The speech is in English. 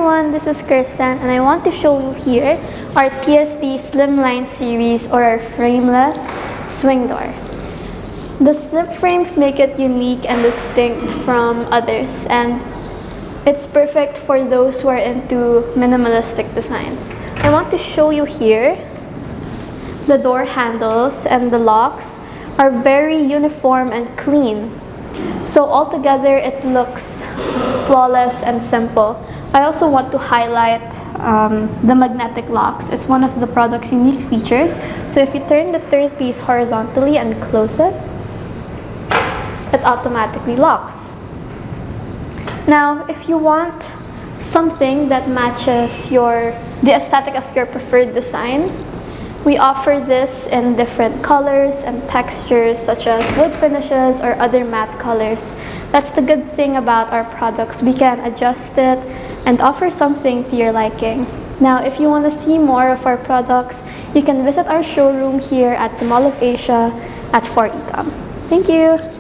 everyone, this is Kirsten and I want to show you here our TSD Slimline series or our frameless swing door. The slip frames make it unique and distinct from others, and it's perfect for those who are into minimalistic designs. I want to show you here the door handles and the locks are very uniform and clean. So altogether it looks flawless and simple. I also want to highlight the magnetic locks. It's one of the product's unique features. So if you turn the third piece horizontally and close it, it automatically locks. Now, if you want something that matches the aesthetic of your preferred design, we offer this in different colors and textures such as wood finishes or other matte colors. That's the good thing about our products. We can adjust it and offer something to your liking. Now, if you want to see more of our products, you can visit our showroom here at the Mall of Asia at 4 Ecom. Thank you!